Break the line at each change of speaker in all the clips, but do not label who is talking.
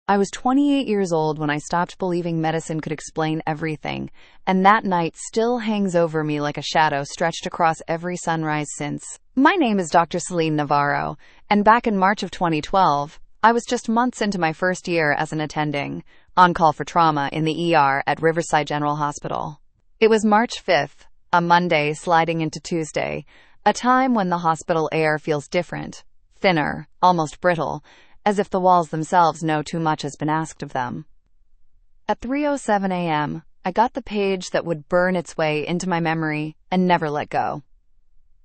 I was 28 years old when I stopped believing medicine could explain everything, and that night still hangs over me like a shadow stretched across every sunrise since. My name is Dr. Celine Navarro, and back in March of 2012, I was just months into my first year as an attending, on call for trauma in the ER at Riverside General Hospital. It was March 5th, a Monday sliding into Tuesday, a time when the hospital air feels different, thinner, almost brittle, as if the walls themselves know too much has been asked of them. At 3:07 a.m., I got the page that would burn its way into my memory and never let go.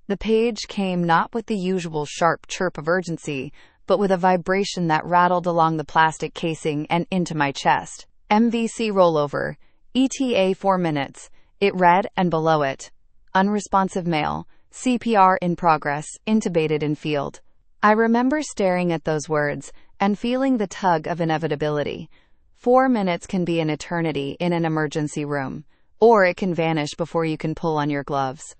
The page came not with the usual sharp chirp of urgency, but with a vibration that rattled along the plastic casing and into my chest. MVC rollover, ETA 4 minutes, it read, and below it, unresponsive male, CPR in progress, intubated in field. I remember staring at those words and feeling the tug of inevitability. 4 minutes can be an eternity in an emergency room, or it can vanish before you can pull on your gloves.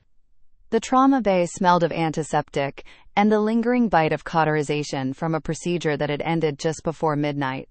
The trauma bay smelled of antiseptic and the lingering bite of cauterization from a procedure that had ended just before midnight.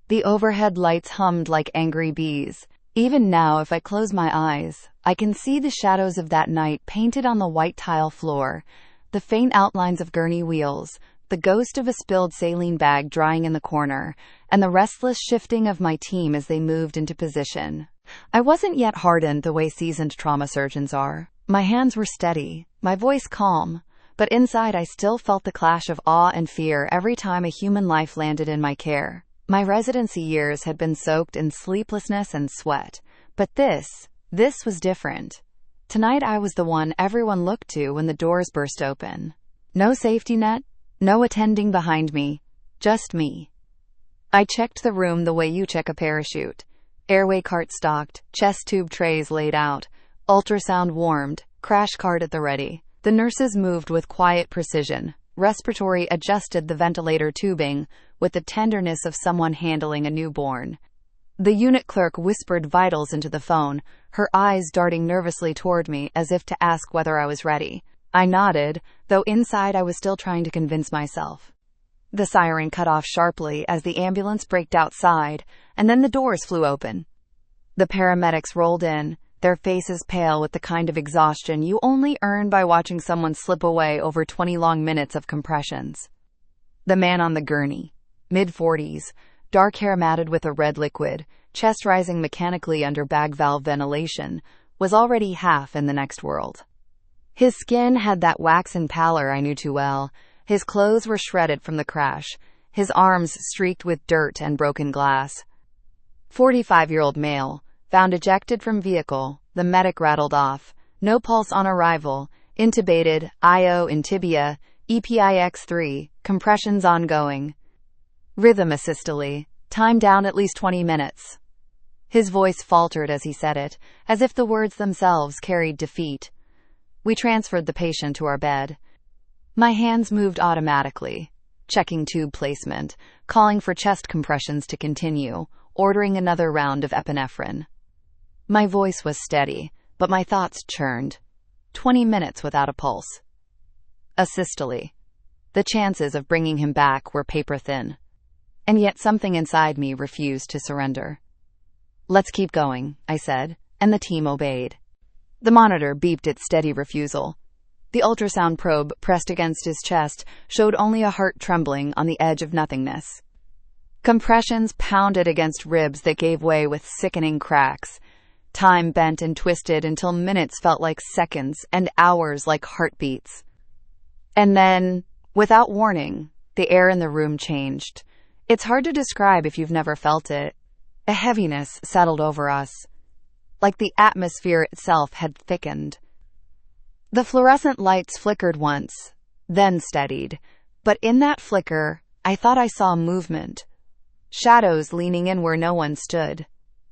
The overhead lights hummed like angry bees. Even now, if I close my eyes, I can see the shadows of that night painted on the white tile floor, the faint outlines of gurney wheels, the ghost of a spilled saline bag drying in the corner, and the restless shifting of my team as they moved into position. I wasn't yet hardened the way seasoned trauma surgeons are. My hands were steady, my voice calm, but inside I still felt the clash of awe and fear every time a human life landed in my care. My residency years had been soaked in sleeplessness and sweat, but this was different. Tonight I was the one everyone looked to when the doors burst open. No safety net, no attending behind me, just me. I checked the room the way you check a parachute. Airway cart stocked, chest tube trays laid out, ultrasound warmed, crash cart at the ready. The nurses moved with quiet precision. Respiratory adjusted the ventilator tubing with the tenderness of someone handling a newborn. The unit clerk whispered vitals into the phone, her eyes darting nervously toward me as if to ask whether I was ready. I nodded, though inside I was still trying to convince myself. The siren cut off sharply as the ambulance braked outside, and then the doors flew open. The paramedics rolled in, their faces pale with the kind of exhaustion you only earn by watching someone slip away over 20 long minutes of compressions. The man on the gurney, mid-40s, dark hair matted with a red liquid, chest rising mechanically under bag valve ventilation, was already half in the next world. His skin had that waxen pallor I knew too well. His clothes were shredded from the crash, his arms streaked with dirt and broken glass. 45-year-old male, found ejected from vehicle, the medic rattled off. No pulse on arrival, intubated, IO in tibia, EPIX3, compressions ongoing. Rhythm asystole, time down at least 20 minutes. His voice faltered as he said it, as if the words themselves carried defeat. We transferred the patient to our bed. My hands moved automatically, checking tube placement, calling for chest compressions to continue, ordering another round of epinephrine. My voice was steady, but my thoughts churned. 20 minutes without a pulse. Asystole. The chances of bringing him back were paper thin. And yet something inside me refused to surrender. "Let's keep going," I said, and the team obeyed. The monitor beeped its steady refusal. The ultrasound probe pressed against his chest showed only a heart trembling on the edge of nothingness. Compressions pounded against ribs that gave way with sickening cracks. Time bent and twisted until minutes felt like seconds and hours like heartbeats. And then, without warning, the air in the room changed. It's hard to describe if you've never felt it. A heaviness settled over us, like the atmosphere itself had thickened. The fluorescent lights flickered once, then steadied, but in that flicker, I thought I saw movement. Shadows leaning in where no one stood.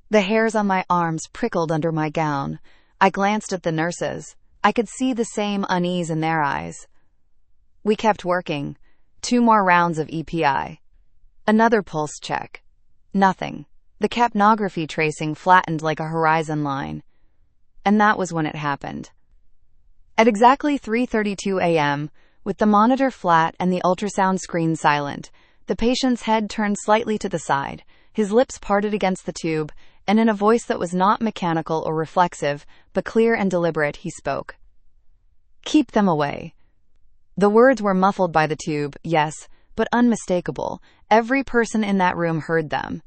The hairs on my arms prickled under my gown. I glanced at the nurses. I could see the same unease in their eyes. We kept working. 2 more rounds of EPI. Another pulse check. Nothing. The capnography tracing flattened like a horizon line. And that was when it happened. At exactly 3:32 a.m., with the monitor flat and the ultrasound screen silent, The patient's head turned slightly to the side, his lips parted against the tube, and in a voice that was not mechanical or reflexive, but clear and deliberate, he spoke. "Keep them away." The words were muffled by the tube, yes, but unmistakable. Every person in that room heard them.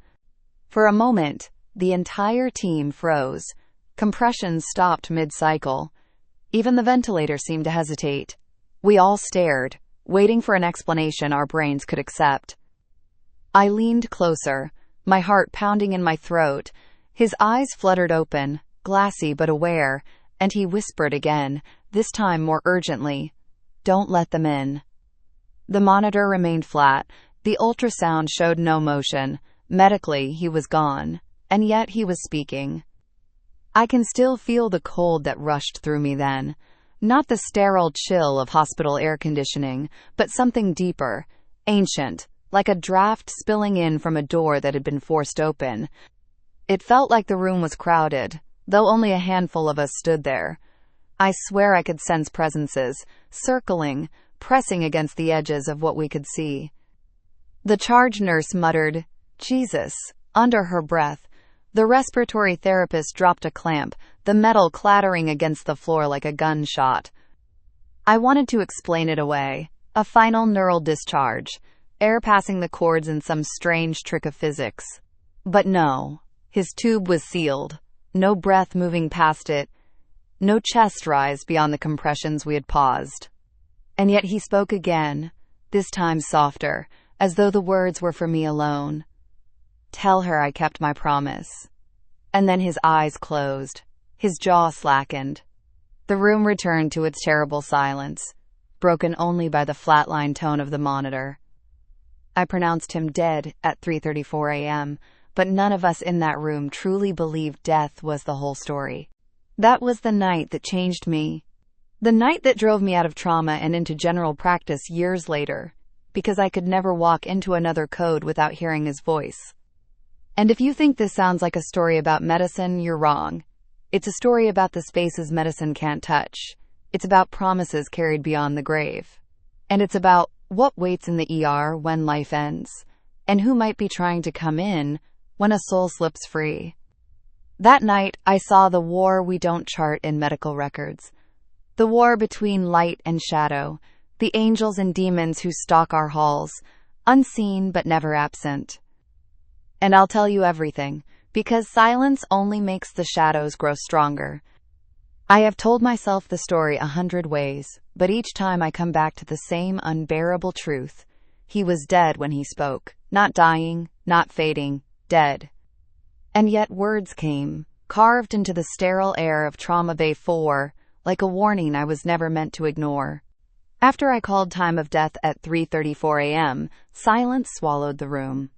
For a moment, the entire team froze. Compressions stopped mid-cycle. Even the ventilator seemed to hesitate. We all stared, waiting for an explanation our brains could accept. I leaned closer, my heart pounding in my throat. His eyes fluttered open, glassy but aware, and he whispered again, this time more urgently, "Don't let them in." The monitor remained flat. The ultrasound showed no motion. Medically, he was gone, and yet he was speaking. I can still feel the cold that rushed through me then. Not the sterile chill of hospital air conditioning, but something deeper, ancient, like a draft spilling in from a door that had been forced open. It felt like the room was crowded, though only a handful of us stood there. I swear I could sense presences, circling, pressing against the edges of what we could see. The charge nurse muttered, "Jesus," under her breath. The respiratory therapist dropped a clamp, the metal clattering against the floor like a gunshot. I wanted to explain it away. A final neural discharge, air passing the cords in some strange trick of physics. But no, his tube was sealed, no breath moving past it, no chest rise beyond the compressions we had paused. And yet he spoke again, this time softer, as though the words were for me alone. "Tell her I kept my promise." And then his eyes closed, his jaw slackened. The room returned to its terrible silence, broken only by the flatline tone of the monitor. I pronounced him dead at 3:34 a.m., but none of us in that room truly believed death was the whole story. That was the night that changed me. The night that drove me out of trauma and into general practice years later, because I could never walk into another code without hearing his voice. And if you think this sounds like a story about medicine, you're wrong. It's a story about the spaces medicine can't touch. It's about promises carried beyond the grave. And it's about what waits in the ER when life ends, and who might be trying to come in when a soul slips free. That night, I saw the war we don't chart in medical records. The war between light and shadow, the angels and demons who stalk our halls, unseen but never absent. And I'll tell you everything, because silence only makes the shadows grow stronger. I have told myself the story 100 ways, but each time I come back to the same unbearable truth. He was dead when he spoke, not dying, not fading, dead. And yet words came, carved into the sterile air of Trauma Bay 4, like a warning I was never meant to ignore. After I called time of death at 3:34 a.m., silence swallowed the room.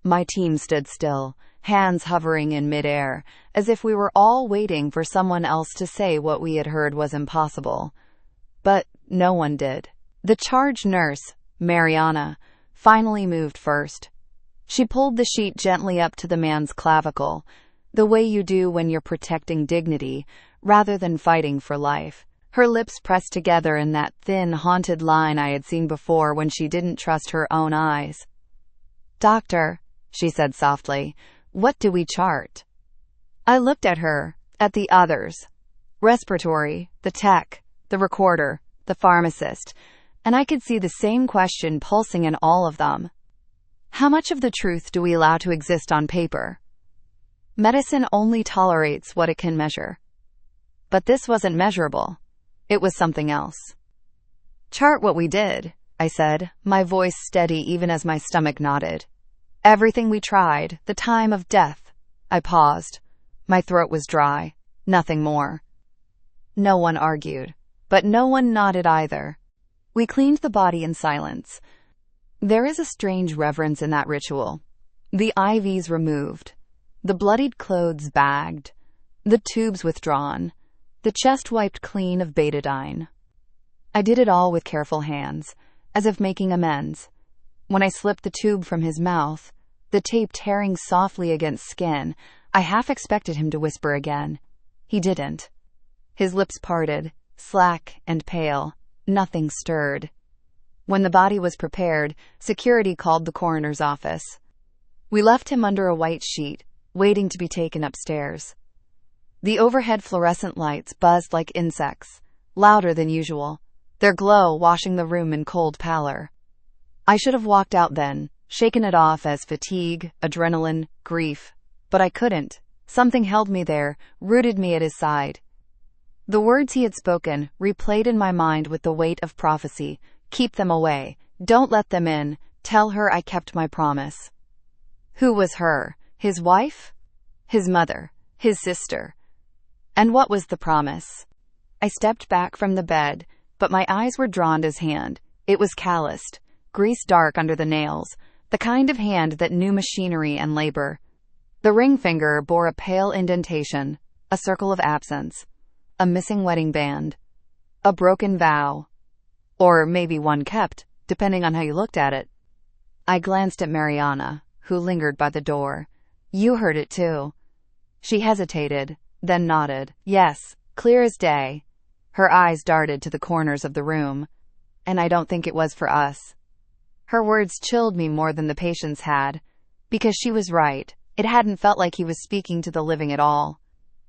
My team stood still, hands hovering in midair, as if we were all waiting for someone else to say what we had heard was impossible. But no one did. The charge nurse, Mariana, finally moved first. She pulled the sheet gently up to the man's clavicle, the way you do when you're protecting dignity, rather than fighting for life. Her lips pressed together in that thin, haunted line I had seen before when she didn't trust her own eyes. "Doctor," she said softly, "what do we chart?" I looked at her, at the others. Respiratory, the tech, the recorder, the pharmacist, and I could see the same question pulsing in all of them. How much of the truth do we allow to exist on paper? Medicine only tolerates what it can measure. But this wasn't measurable. It was something else. "Chart what we did," I said, my voice steady even as my stomach nodded. "Everything we tried, the time of death." I paused. My throat was dry. Nothing more. No one argued, but no one nodded either. We cleaned the body in silence. There is a strange reverence in that ritual. The IVs removed, the bloodied clothes bagged, the tubes withdrawn, the chest wiped clean of betadine. I did it all with careful hands, as if making amends. When I slipped the tube from his mouth, the tape tearing softly against skin, I half expected him to whisper again. He didn't. His lips parted, slack and pale. Nothing stirred. When the body was prepared, security called the coroner's office. We left him under a white sheet, waiting to be taken upstairs. The overhead fluorescent lights buzzed like insects, louder than usual, their glow washing the room in cold pallor. I should have walked out then, shaken it off as fatigue, adrenaline, grief, but I couldn't. Something held me there, rooted me at his side. The words he had spoken replayed in my mind with the weight of prophecy. Keep them away. Don't let them in. Tell her I kept my promise. Who was her? His wife? His mother? His sister? And what was the promise? I stepped back from the bed, but my eyes were drawn to his hand. It was calloused, grease dark under the nails, the kind of hand that knew machinery and labor. The ring finger bore a pale indentation, a circle of absence, a missing wedding band, a broken vow. Or maybe one kept, depending on how you looked at it. I glanced at Mariana, who lingered by the door. You heard it too. She hesitated, then nodded. Yes, clear as day. Her eyes darted to the corners of the room. And I don't think it was for us. Her words chilled me more than the patient's had. Because she was right. It hadn't felt like he was speaking to the living at all.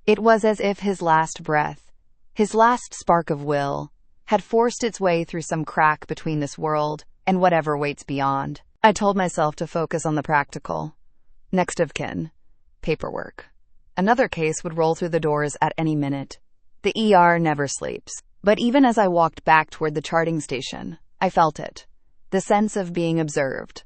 It was as if his last breath, his last spark of will, had forced its way through some crack between this world and whatever waits beyond. I told myself to focus on the practical. Next of kin. Paperwork. Another case would roll through the doors at any minute. The ER never sleeps. But even as I walked back toward the charting station, I felt it. The sense of being observed.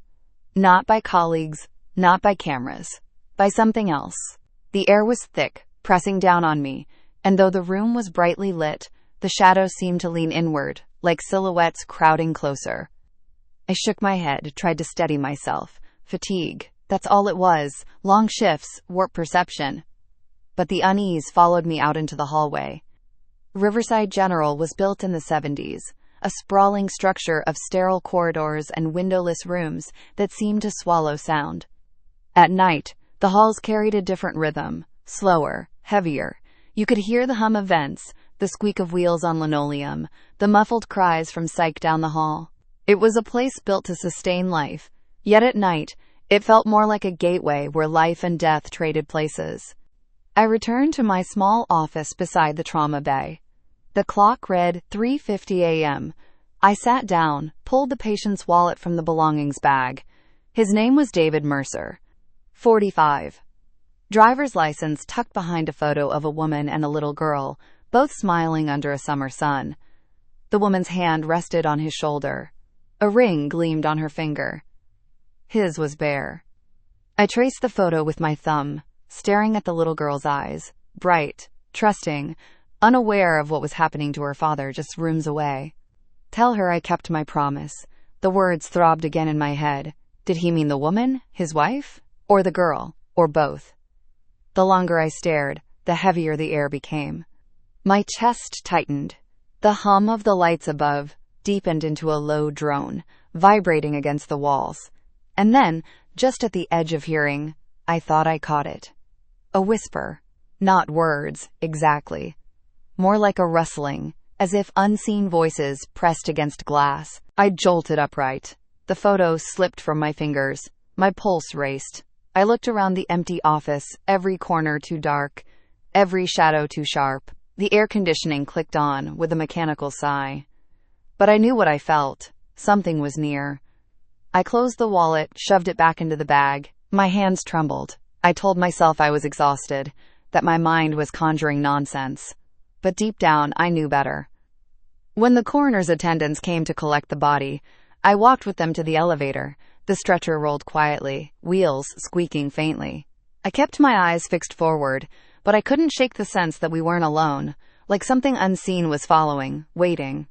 Not by colleagues, not by cameras, by something else. The air was thick, pressing down on me, and though the room was brightly lit, the shadows seemed to lean inward, like silhouettes crowding closer. I shook my head, tried to steady myself. Fatigue. That's all it was. Long shifts, warped perception. But the unease followed me out into the hallway. Riverside General was built in the 70s, a sprawling structure of sterile corridors and windowless rooms that seemed to swallow sound. At night, the halls carried a different rhythm, slower, heavier. You could hear the hum of vents, the squeak of wheels on linoleum, the muffled cries from psych down the hall. It was a place built to sustain life, yet at night, it felt more like a gateway where life and death traded places. I returned to my small office beside the trauma bay. The clock read 3:50 a.m. I sat down, pulled the patient's wallet from the belongings bag. His name was David Mercer, 45. Driver's license tucked behind a photo of a woman and a little girl, both smiling under a summer sun. The woman's hand rested on his shoulder. A ring gleamed on her finger. His was bare. I traced the photo with my thumb, staring at the little girl's eyes, bright, trusting, unaware of what was happening to her father just rooms away. Tell her I kept my promise. The words throbbed again in my head. Did he mean the woman, his wife, or the girl, or both? The longer I stared, the heavier the air became. My chest tightened. The hum of the lights above deepened into a low drone, vibrating against the walls. And then, just at the edge of hearing, I thought I caught it. A whisper. Not words, exactly. More like a rustling, as if unseen voices pressed against glass. I jolted upright. The photo slipped from my fingers. My pulse raced. I looked around the empty office, every corner too dark, every shadow too sharp. The air conditioning clicked on with a mechanical sigh. But I knew what I felt. Something was near. I closed the wallet, shoved it back into the bag. My hands trembled. I told myself I was exhausted, that my mind was conjuring nonsense. But deep down, I knew better. When the coroner's attendants came to collect the body, I walked with them to the elevator. The stretcher rolled quietly, wheels squeaking faintly. I kept my eyes fixed forward, but I couldn't shake the sense that we weren't alone, like something unseen was following, waiting.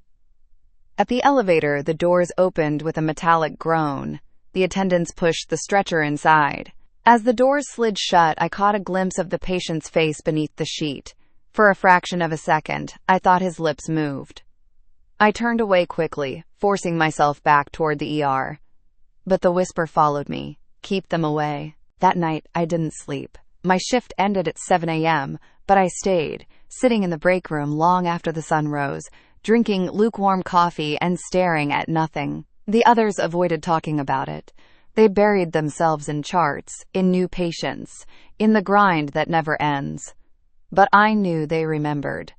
At the elevator, the doors opened with a metallic groan. The attendants pushed the stretcher inside. As the doors slid shut, I caught a glimpse of the patient's face beneath the sheet. For a fraction of a second, I thought his lips moved. I turned away quickly, forcing myself back toward the ER. But the whisper followed me. Keep them away. That night, I didn't sleep. My shift ended at 7 a.m., but I stayed, sitting in the break room long after the sun rose, drinking lukewarm coffee and staring at nothing. The others avoided talking about it. They buried themselves in charts, in new patients, in the grind that never ends. But I knew they remembered.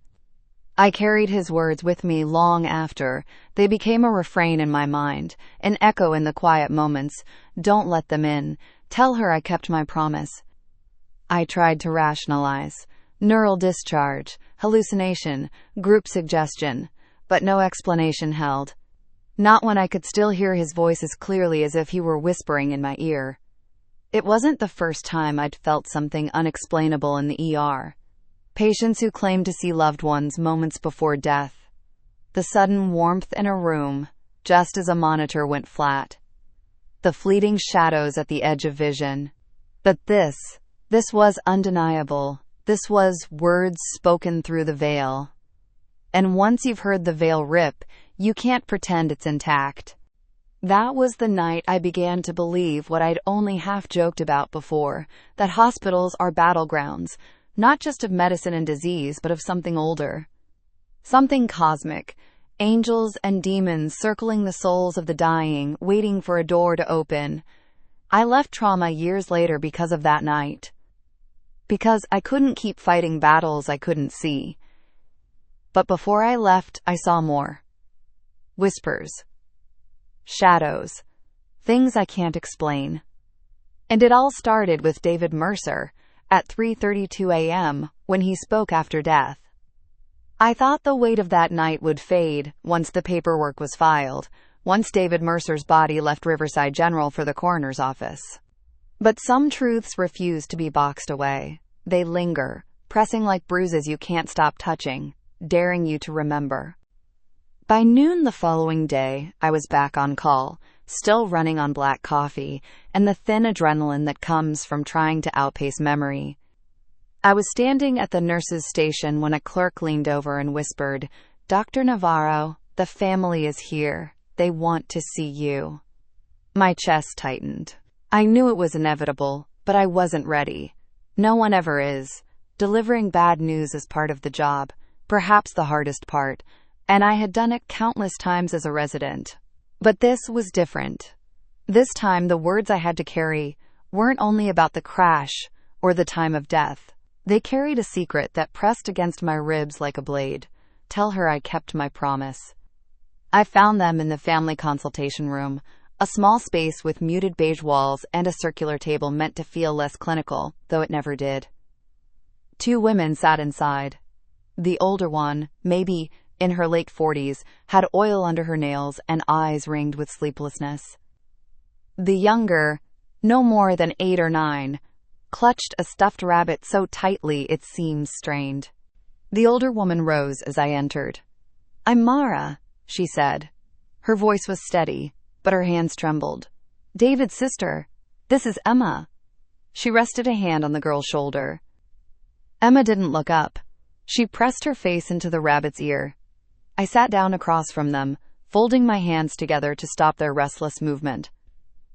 I carried his words with me long after. They became a refrain in my mind, an echo in the quiet moments. Don't let them in. Tell her I kept my promise. I tried to rationalize. Neural discharge, hallucination, group suggestion. But no explanation held. Not when I could still hear his voice as clearly as if he were whispering in my ear. It wasn't the first time I'd felt something unexplainable in the ER. Patients who claimed to see loved ones moments before death. The sudden warmth in a room, just as a monitor went flat. The fleeting shadows at the edge of vision. But this was undeniable. This was words spoken through the veil. And once you've heard the veil rip, you can't pretend it's intact. That was the night I began to believe what I'd only half joked about before, that hospitals are battlegrounds, not just of medicine and disease, but of something older. Something cosmic. Angels and demons circling the souls of the dying, waiting for a door to open. I left trauma years later because of that night. Because I couldn't keep fighting battles I couldn't see. But before I left, I saw more. Whispers. Shadows. Things I can't explain. And it all started with David Mercer, at 3:32 a.m., when he spoke after death. I thought the weight of that night would fade once the paperwork was filed, once David Mercer's body left Riverside General for the coroner's office. But some truths refuse to be boxed away. They linger, pressing like bruises you can't stop touching, daring you to remember. By noon the following day, I was back on call, still running on black coffee and the thin adrenaline that comes from trying to outpace memory. I was standing at the nurse's station when a clerk leaned over and whispered, "Dr. Navarro, the family is here. They want to see you." My chest tightened. I knew it was inevitable, but I wasn't ready. No one ever is. Delivering bad news is part of the job, perhaps the hardest part, and I had done it countless times as a resident. But this was different. This time the words I had to carry weren't only about the crash or the time of death. They carried a secret that pressed against my ribs like a blade. Tell her I kept my promise. I found them in the family consultation room, a small space with muted beige walls and a circular table meant to feel less clinical, though it never did. Two women sat inside. The older one, maybe in her late 40s, had oil under her nails and eyes ringed with sleeplessness. The younger, no more than 8 or 9, clutched a stuffed rabbit so tightly it seemed strained. The older woman rose as I entered. "I'm Mara," she said. Her voice was steady, but her hands trembled. "David's sister. This is Emma." She rested a hand on the girl's shoulder. Emma didn't look up. She pressed her face into the rabbit's ear. I sat down across from them, folding my hands together to stop their restless movement.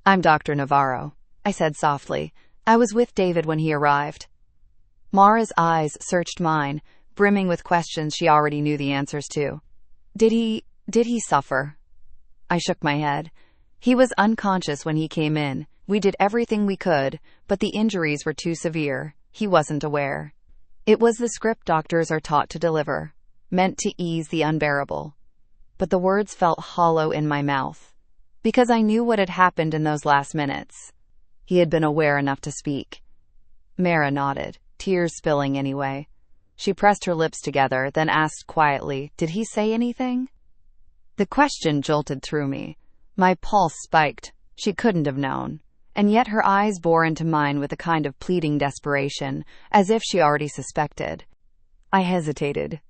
"I'm Dr. Navarro," I said softly. "I was with David when he arrived." Mara's eyes searched mine, brimming with questions she already knew the answers to. Did he suffer?" I shook my head. "He was unconscious when he came in. We did everything we could, but the injuries were too severe. He wasn't aware. It was the script doctors are taught to deliver, meant to ease the unbearable." But the words felt hollow in my mouth, because I knew what had happened in those last minutes. He had been aware enough to speak. Mara nodded, tears spilling anyway. She pressed her lips together, then asked quietly, "Did he say anything?" The question jolted through me. My pulse spiked. She couldn't have known. And yet her eyes bore into mine with a kind of pleading desperation, as if she already suspected. I hesitated.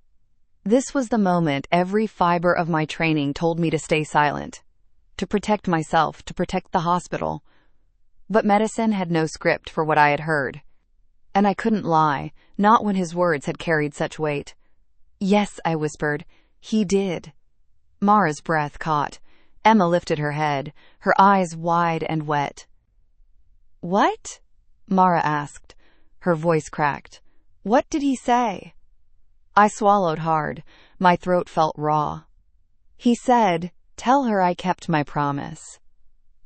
This was the moment every fiber of my training told me to stay silent, to protect myself, to protect the hospital. But medicine had no script for what I had heard. And I couldn't lie, not when his words had carried such weight. "Yes," I whispered, "he did." Mara's breath caught. Emma lifted her head, her eyes wide and wet. "What?" Mara asked. Her voice cracked. "What did he say?" I swallowed hard. My throat felt raw. "He said Tell her I kept my promise."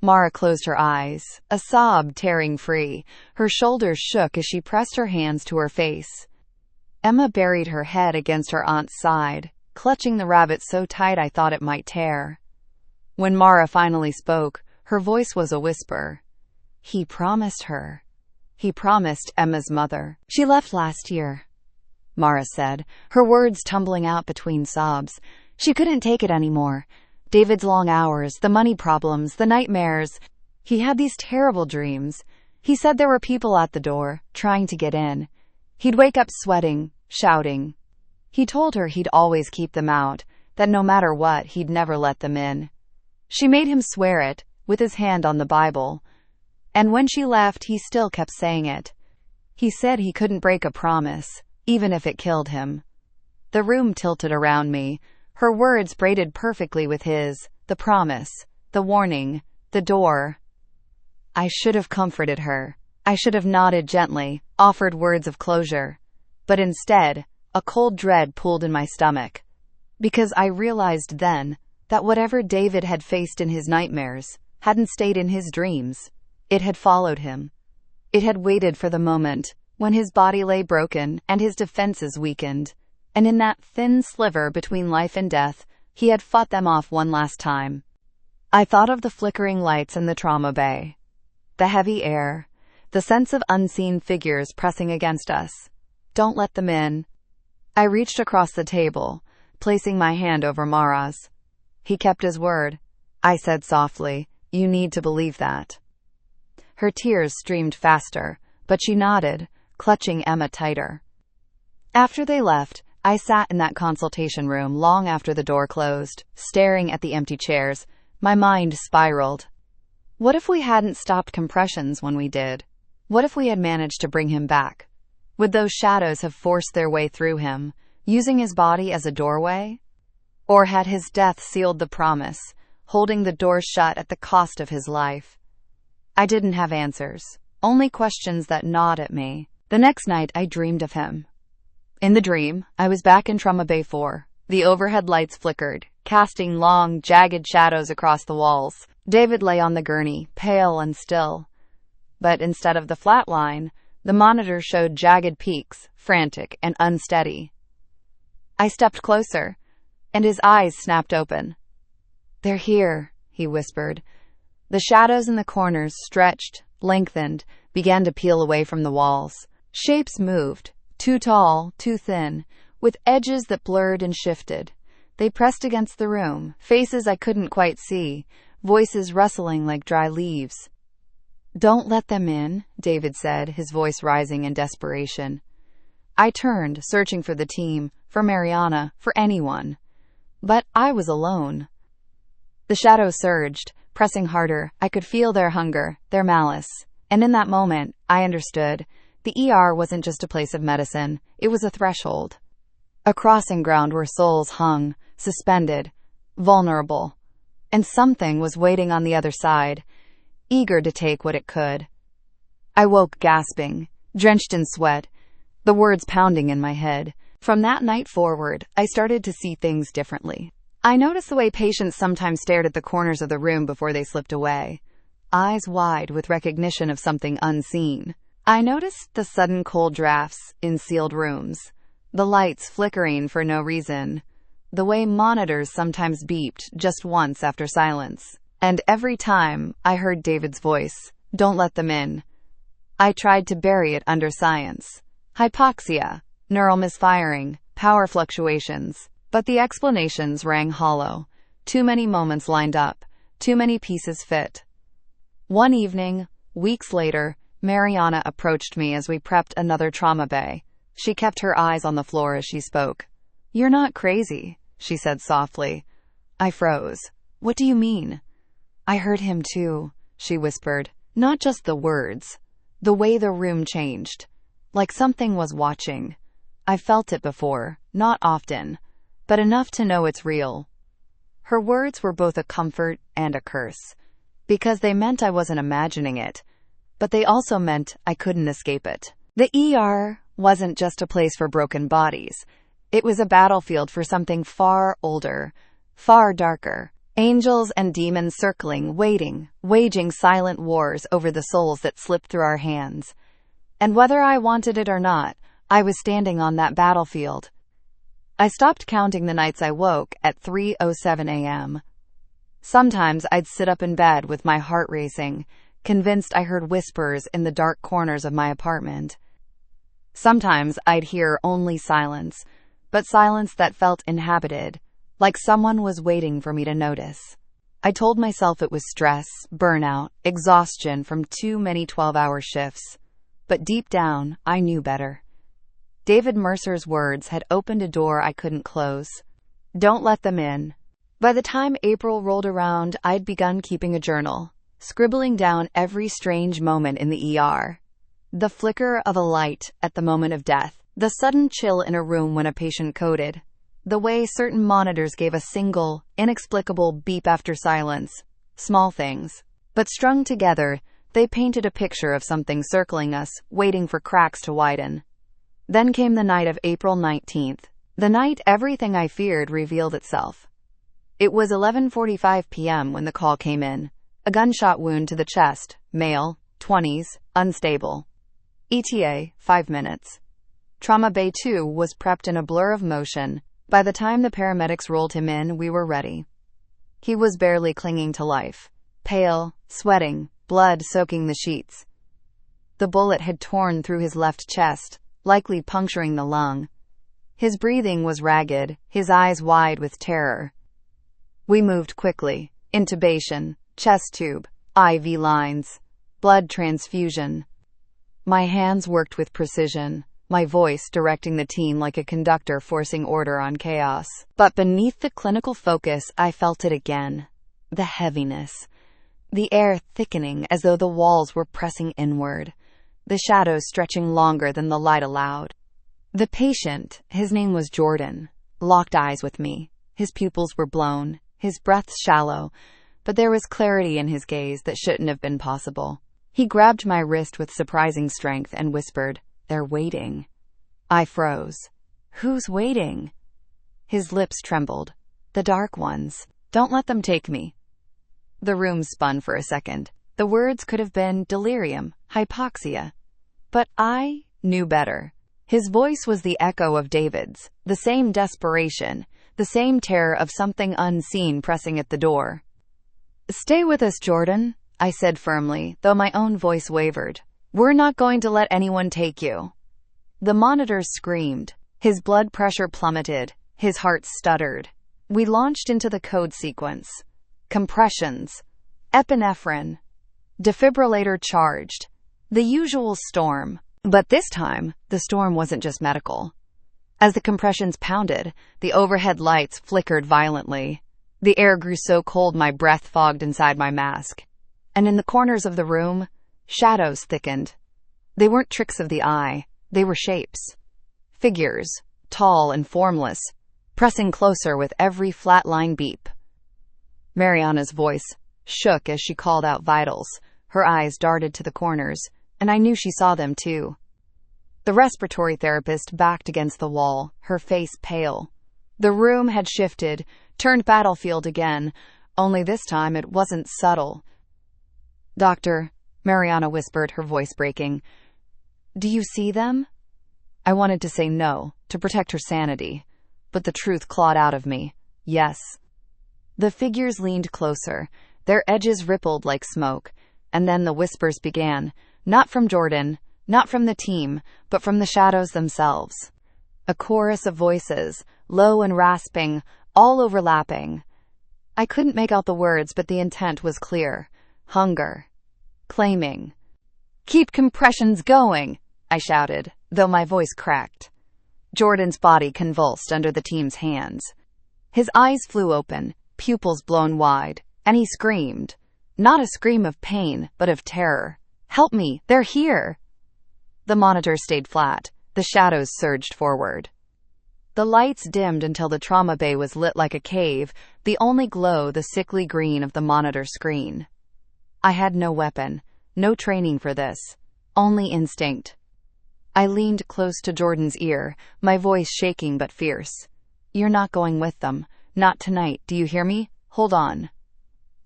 Mara closed her eyes, a sob tearing free. Her shoulders shook as she pressed her hands to her face. Emma buried her head against her aunt's side, clutching the rabbit so tight I thought it might tear. When Mara finally spoke, her voice was a whisper. "He promised her. He promised Emma's mother. She left last year," Mara said, her words tumbling out between sobs. "She couldn't take it anymore. David's long hours, the money problems, the nightmares. He had these terrible dreams. He said there were people at the door, trying to get in. He'd wake up sweating, shouting. He told her he'd always keep them out, that no matter what, he'd never let them in. She made him swear it, with his hand on the Bible. And when she left, he still kept saying it. He said he couldn't break a promise, even if it killed him." The room tilted around me. Her words braided perfectly with his, the promise, the warning, the door. I should have comforted her. I should have nodded gently, offered words of closure. But instead, a cold dread pulled in my stomach. Because I realized then that whatever David had faced in his nightmares hadn't stayed in his dreams. It had followed him. It had waited for the moment when his body lay broken and his defenses weakened. And in that thin sliver between life and death, he had fought them off one last time. I thought of the flickering lights in the trauma bay, the heavy air, the sense of unseen figures pressing against us. "Don't let them in." I reached across the table, placing my hand over Mara's. "He kept his word," I said softly. "You need to believe that." Her tears streamed faster, but she nodded, clutching Emma tighter. After they left, I sat in that consultation room long after the door closed, staring at the empty chairs. My mind spiraled. What if we hadn't stopped compressions when we did? What if we had managed to bring him back? Would those shadows have forced their way through him, using his body as a doorway? Or had his death sealed the promise, holding the door shut at the cost of his life? I didn't have answers, only questions that gnawed at me. The next night I dreamed of him. In the dream, I was back in Trauma Bay 4. The overhead lights flickered, casting long, jagged shadows across the walls. David lay on the gurney, pale and still. But instead of the flatline, the monitor showed jagged peaks, frantic and unsteady. I stepped closer, and his eyes snapped open. "They're here," he whispered. The shadows in the corners stretched, lengthened, began to peel away from the walls. Shapes moved. Too tall, too thin, with edges that blurred and shifted. They pressed against the room, faces I couldn't quite see, voices rustling like dry leaves. "Don't let them in," David said, his voice rising in desperation. I turned, searching for the team, for Mariana, for anyone. But I was alone. The shadows surged, pressing harder. I could feel their hunger, their malice. And in that moment, I understood. The ER wasn't just a place of medicine, it was a threshold. A crossing ground where souls hung, suspended, vulnerable. And something was waiting on the other side, eager to take what it could. I woke gasping, drenched in sweat, the words pounding in my head. From that night forward, I started to see things differently. I noticed the way patients sometimes stared at the corners of the room before they slipped away, eyes wide with recognition of something unseen. I noticed the sudden cold drafts in sealed rooms, the lights flickering for no reason, the way monitors sometimes beeped just once after silence. And every time I heard David's voice, "Don't let them in," I tried to bury it under science. Hypoxia, neural misfiring, power fluctuations. But the explanations rang hollow. Too many moments lined up, too many pieces fit. One evening, weeks later, Mariana approached me as we prepped another trauma bay. She kept her eyes on the floor as she spoke. "You're not crazy," she said softly. I froze. "What do you mean?" "I heard him too," she whispered. Not just the words, the way the room changed. Like something was watching. I felt it before, not often, but enough to know it's real. Her words were both a comfort and a curse, because they meant I wasn't imagining it. But they also meant I couldn't escape it. The ER wasn't just a place for broken bodies. It was a battlefield for something far older, far darker. Angels and demons circling, waiting, waging silent wars over the souls that slipped through our hands. And whether I wanted it or not, I was standing on that battlefield. I stopped counting the nights I woke at 3:07 a.m. Sometimes I'd sit up in bed with my heart racing, convinced I heard whispers in the dark corners of my apartment. Sometimes I'd hear only silence, but silence that felt inhabited, like someone was waiting for me to notice. I told myself it was stress, burnout, exhaustion from too many 12-hour shifts. But deep down, I knew better. David Mercer's words had opened a door I couldn't close. Don't let them in. By the time April rolled around, I'd begun keeping a journal, scribbling down every strange moment in the ER. The flicker of a light at the moment of death, the sudden chill in a room when a patient coded, the way certain monitors gave a single, inexplicable beep after silence. Small things. But strung together, they painted a picture of something circling us, waiting for cracks to widen. Then came the night of April 19th, the night everything I feared revealed itself. It was 11:45 p.m. when the call came in. A gunshot wound to the chest, male, 20s, unstable. ETA, 5 minutes. Trauma Bay 2 was prepped in a blur of motion. By the time the paramedics rolled him in, we were ready. He was barely clinging to life. Pale, sweating, blood soaking the sheets. The bullet had torn through his left chest, likely puncturing the lung. His breathing was ragged, his eyes wide with terror. We moved quickly. Intubation, chest tube, IV lines, blood transfusion. My hands worked with precision, my voice directing the team like a conductor forcing order on chaos. But beneath the clinical focus, I felt it again. The heaviness. The air thickening as though the walls were pressing inward. The shadows stretching longer than the light allowed. The patient, his name was Jordan, locked eyes with me. His pupils were blown, his breath shallow, but there was clarity in his gaze that shouldn't have been possible. He grabbed my wrist with surprising strength and whispered, "They're waiting." I froze. Who's waiting? His lips trembled. The dark ones. Don't let them take me. The room spun for a second. The words could have been delirium, hypoxia. But I knew better. His voice was the echo of David's, the same desperation, the same terror of something unseen pressing at the door. "Stay with us, Jordan," I said firmly, though my own voice wavered. "We're not going to let anyone take you." The monitor screamed. His blood pressure plummeted. His heart stuttered. We launched into the code sequence. Compressions. Epinephrine. Defibrillator charged. The usual storm. But this time, the storm wasn't just medical. As the compressions pounded, the overhead lights flickered violently. The air grew so cold my breath fogged inside my mask. And in the corners of the room, shadows thickened. They weren't tricks of the eye. They were shapes. Figures, tall and formless, pressing closer with every flatline beep. Mariana's voice shook as she called out vitals. Her eyes darted to the corners, and I knew she saw them too. The respiratory therapist backed against the wall, her face pale. The room had shifted, turned battlefield again, only this time it wasn't subtle. "Doctor," Mariana whispered, her voice breaking. "Do you see them?" I wanted to say no, to protect her sanity, but the truth clawed out of me. Yes. The figures leaned closer, their edges rippled like smoke, and then the whispers began, not from Jordan, not from the team, but from the shadows themselves. A chorus of voices, low and rasping, all overlapping. I couldn't make out the words, but the intent was clear. Hunger. Claiming. "Keep compressions going," I shouted, though my voice cracked. Jordan's body convulsed under the team's hands. His eyes flew open, pupils blown wide, and he screamed. Not a scream of pain, but of terror. "Help me! They're here!" The monitor stayed flat. The shadows surged forward. The lights dimmed until the trauma bay was lit like a cave, the only glow the sickly green of the monitor screen. I had no weapon, no training for this, only instinct. I leaned close to Jordan's ear, my voice shaking but fierce. "You're not going with them. Not tonight, do you hear me? hold on.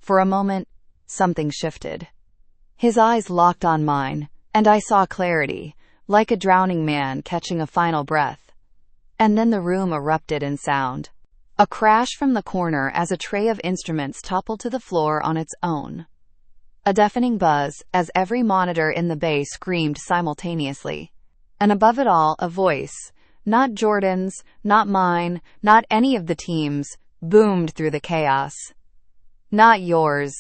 For a moment, something shifted. His eyes locked on mine, and I saw clarity, like a drowning man catching a final breath. And then the room erupted in sound. A crash from the corner as a tray of instruments toppled to the floor on its own. A deafening buzz as every monitor in the bay screamed simultaneously. And above it all, a voice, not Jordan's, not mine, not any of the team's, boomed through the chaos. Not yours.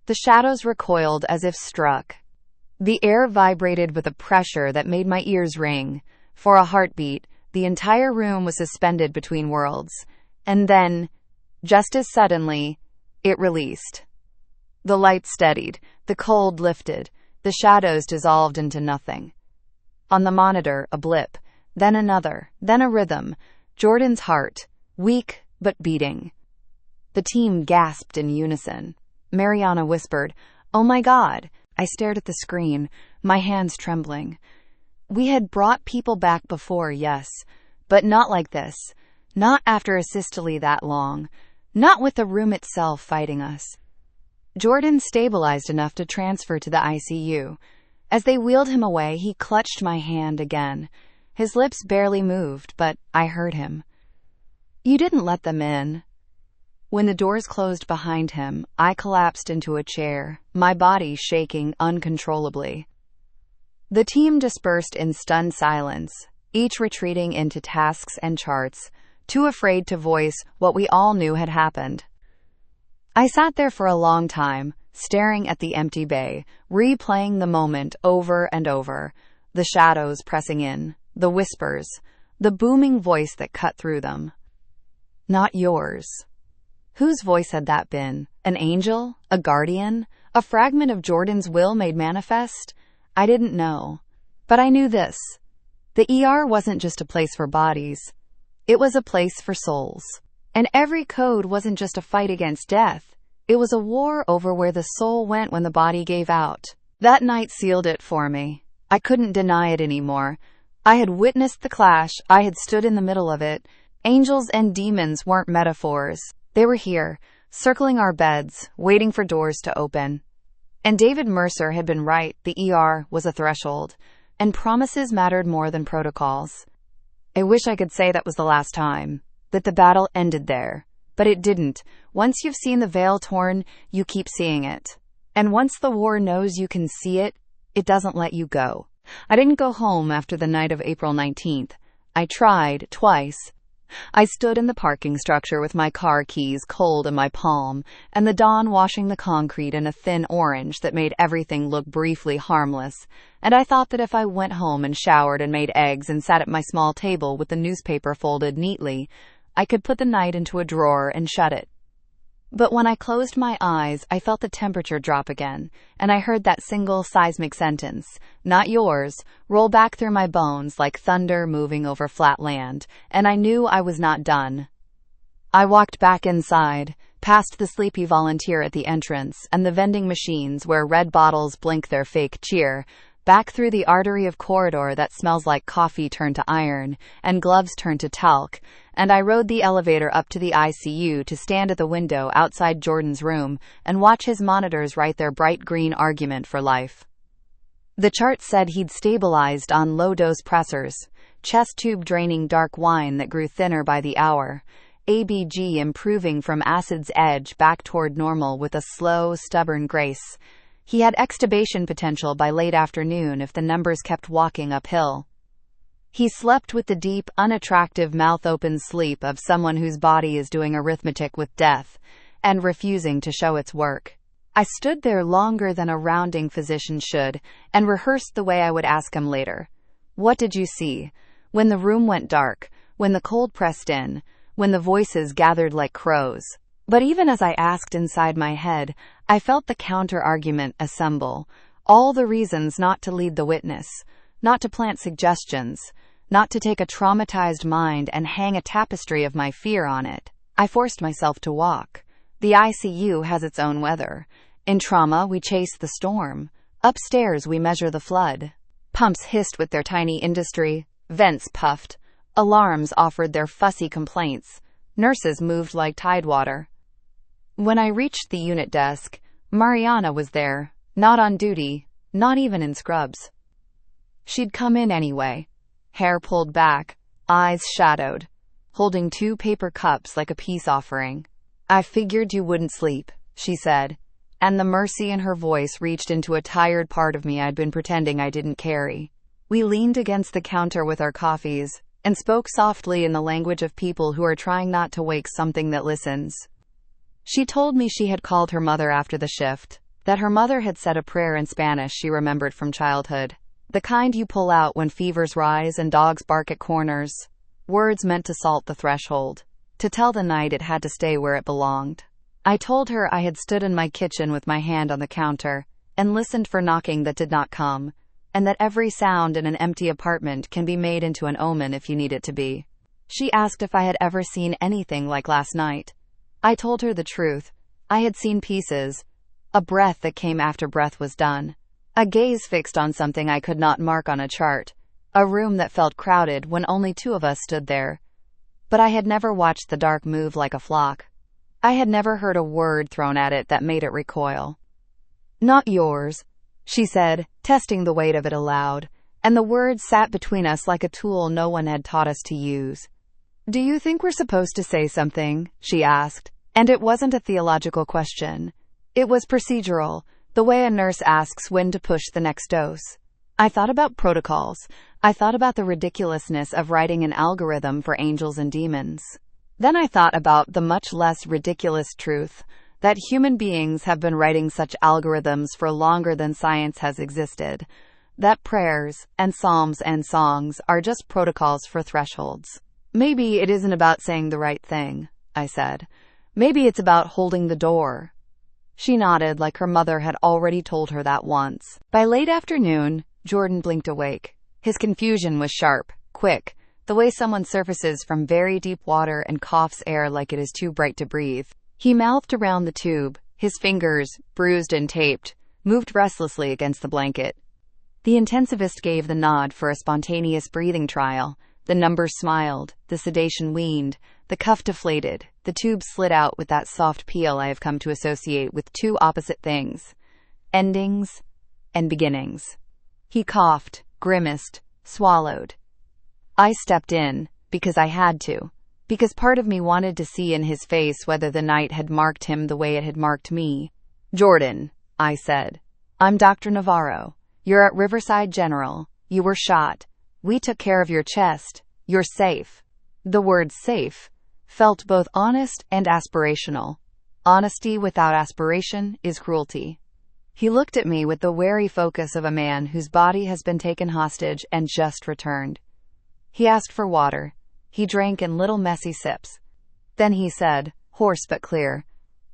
The shadows recoiled as if struck. The air vibrated with a pressure that made my ears ring. For a heartbeat, the entire room was suspended between worlds. And then, just as suddenly, it released. The light steadied, the cold lifted, the shadows dissolved into nothing. On the monitor, a blip, then another, then a rhythm. Jordan's heart, weak but beating. The team gasped in unison. Mariana whispered, "Oh my God." I stared at the screen, my hands trembling. We had brought people back before, yes, but not like this. Not after a systole that long. Not with the room itself fighting us. Jordan stabilized enough to transfer to the ICU. As they wheeled him away, he clutched my hand again. His lips barely moved, but I heard him. "You didn't let them in." When the doors closed behind him, I collapsed into a chair, my body shaking uncontrollably. The team dispersed in stunned silence, each retreating into tasks and charts, too afraid to voice what we all knew had happened. I sat there for a long time, staring at the empty bay, replaying the moment over and over, the shadows pressing in, the whispers, the booming voice that cut through them. Not yours. Whose voice had that been? An angel? A guardian? A fragment of Jordan's will made manifest? I didn't know. But I knew this. The ER wasn't just a place for bodies. It was a place for souls. And every code wasn't just a fight against death. It was a war over where the soul went when the body gave out. That night sealed it for me. I couldn't deny it anymore. I had witnessed the clash. I had stood in the middle of it. Angels and demons weren't metaphors. They were here, circling our beds, waiting for doors to open. And David Mercer had been right. The ER was a threshold, and promises mattered more than protocols. I wish I could say that was the last time, that the battle ended there. But it didn't. Once you've seen the veil torn, you keep seeing it. And once the war knows you can see it, it doesn't let you go. I didn't go home after the night of April 19th. I tried twice. I stood in the parking structure with my car keys cold in my palm, and the dawn washing the concrete in a thin orange that made everything look briefly harmless. And I thought that if I went home and showered and made eggs and sat at my small table with the newspaper folded neatly, I could put the night into a drawer and shut it. But when I closed my eyes, I felt the temperature drop again, and I heard that single seismic sentence, "Not yours," roll back through my bones like thunder moving over flat land, and I knew I was not done. I walked back inside, past the sleepy volunteer at the entrance and the vending machines where red bottles blink their fake cheer, back through the artery of corridor that smells like coffee turned to iron and gloves turned to talc, and I rode the elevator up to the ICU to stand at the window outside Jordan's room and watch his monitors write their bright green argument for life. The chart said he'd stabilized on low-dose pressors, chest tube draining dark wine that grew thinner by the hour, ABG improving from acid's edge back toward normal with a slow, stubborn grace. He had extubation potential by late afternoon if the numbers kept walking uphill. He slept with the deep, unattractive mouth-open sleep of someone whose body is doing arithmetic with death and refusing to show its work. I stood there longer than a rounding physician should and rehearsed the way I would ask him later. What did you see? When the room went dark, when the cold pressed in, when the voices gathered like crows. But even as I asked inside my head, I felt the counter-argument assemble. All the reasons not to lead the witness, not to plant suggestions, not to take a traumatized mind and hang a tapestry of my fear on it. I forced myself to walk. The ICU has its own weather. In trauma, we chase the storm. Upstairs, we measure the flood. Pumps hissed with their tiny industry. Vents puffed. Alarms offered their fussy complaints. Nurses moved like tidewater. When I reached the unit desk, Mariana was there, not on duty, not even in scrubs. She'd come in anyway, hair pulled back, eyes shadowed, holding 2 paper cups like a peace offering. "I figured you wouldn't sleep," she said, and the mercy in her voice reached into a tired part of me I'd been pretending I didn't carry. We leaned against the counter with our coffees and spoke softly in the language of people who are trying not to wake something that listens. She told me she had called her mother after the shift, that her mother had said a prayer in Spanish she remembered from childhood, the kind you pull out when fevers rise and dogs bark at corners, words meant to salt the threshold, to tell the night it had to stay where it belonged. I told her I had stood in my kitchen with my hand on the counter and listened for knocking that did not come, and that every sound in an empty apartment can be made into an omen if you need it to be. She asked if I had ever seen anything like last night. I told her the truth. I had seen pieces, a breath that came after breath was done, a gaze fixed on something I could not mark on a chart, a room that felt crowded when only 2 of us stood there. But I had never watched the dark move like a flock. I had never heard a word thrown at it that made it recoil. "Not yours," she said, testing the weight of it aloud, and the words sat between us like a tool no one had taught us to use. "Do you think we're supposed to say something?" she asked, and it wasn't a theological question. It was procedural, the way a nurse asks when to push the next dose. I thought about protocols. I thought about the ridiculousness of writing an algorithm for angels and demons. Then I thought about the much less ridiculous truth that human beings have been writing such algorithms for longer than science has existed, that prayers and psalms and songs are just protocols for thresholds. "Maybe it isn't about saying the right thing," I said. "Maybe it's about holding the door." She nodded like her mother had already told her that once. By late afternoon, Jordan blinked awake. His confusion was sharp, quick, the way someone surfaces from very deep water and coughs air like it is too bright to breathe. He mouthed around the tube, his fingers, bruised and taped, moved restlessly against the blanket. The intensivist gave the nod for a spontaneous breathing trial. The numbers smiled, the sedation weaned, the cuff deflated, the tube slid out with that soft peel I have come to associate with 2 opposite things: endings and beginnings. He coughed, grimaced, swallowed. I stepped in, because I had to, because part of me wanted to see in his face whether the night had marked him the way it had marked me. "Jordan," I said. "I'm Dr. Navarro. You're at Riverside General. You were shot. We took care of your chest. You're safe." The word safe felt both honest and aspirational. Honesty without aspiration is cruelty. He looked at me with the wary focus of a man whose body has been taken hostage and just returned. He asked for water. He drank in little messy sips. Then he said, hoarse but clear,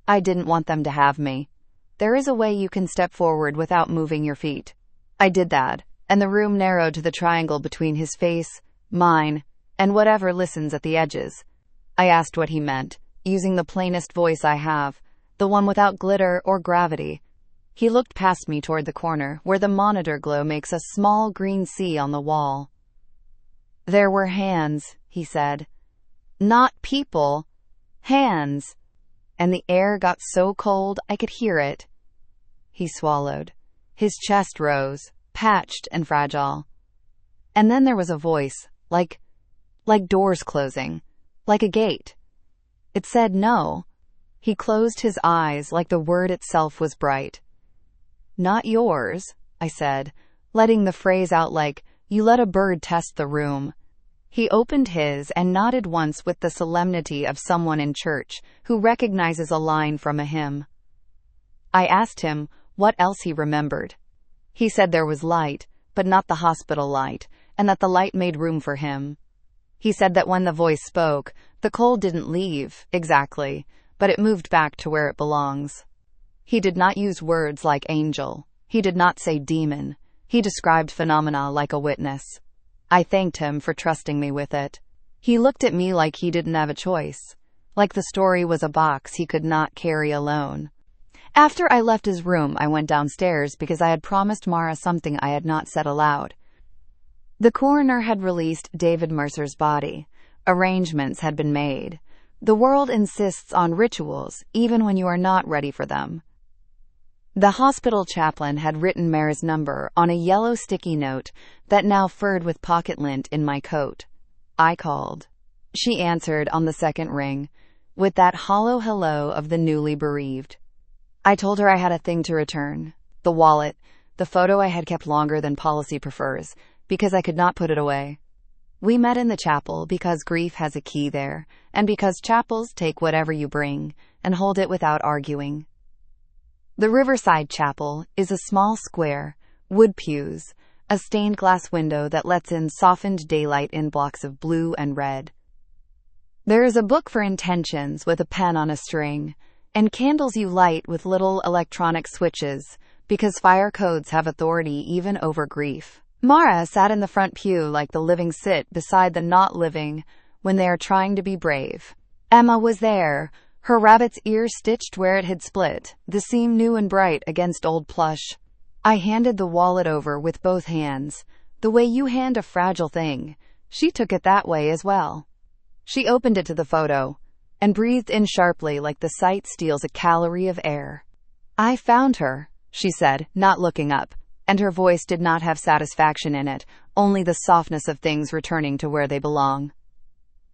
"I didn't want them to have me. There is a way you can step forward without moving your feet." I did that, and the room narrowed to the triangle between his face, mine, and whatever listens at the edges. I asked what he meant, using the plainest voice I have, the one without glitter or gravity. He looked past me toward the corner, where the monitor glow makes a small green C on the wall. "There were hands," he said. "Not people. Hands." And the air got so cold I could hear it. He swallowed. His chest rose, patched and fragile. And then there was a voice, like doors closing, like a gate. It said no. He closed his eyes like the word itself was bright. "Not yours," I said, letting the phrase out like, "You let a bird test the room." He opened his and nodded once with the solemnity of someone in church who recognizes a line from a hymn. I asked him what else he remembered. He said there was light, but not the hospital light, and that the light made room for him. He said that when the voice spoke, the cold didn't leave, exactly, but it moved back to where it belongs. He did not use words like angel. He did not say demon. He described phenomena like a witness. I thanked him for trusting me with it. He looked at me like he didn't have a choice, like the story was a box he could not carry alone. After I left his room, I went downstairs because I had promised Mara something I had not said aloud. The coroner had released David Mercer's body. Arrangements had been made. The world insists on rituals, even when you are not ready for them. The hospital chaplain had written Mare's number on a yellow sticky note that now furred with pocket lint in my coat. I called. She answered on the second ring, with that hollow hello of the newly bereaved. I told her I had a thing to return. The wallet, the photo I had kept longer than policy prefers, because I could not put it away. We met in the chapel because grief has a key there, and because chapels take whatever you bring and hold it without arguing. The Riverside Chapel is a small square, wood pews, a stained glass window that lets in softened daylight in blocks of blue and red. There is a book for intentions with a pen on a string, and candles you light with little electronic switches, because fire codes have authority even over grief. Mara sat in the front pew like the living sit beside the not living when they are trying to be brave. Emma was there, her rabbit's ear stitched where it had split, the seam new and bright against old plush. I handed the wallet over with both hands, the way you hand a fragile thing. She took it that way as well. She opened it to the photo, and breathed in sharply like the sight steals a calorie of air. I found her, she said, not looking up, and her voice did not have satisfaction in it, only the softness of things returning to where they belong.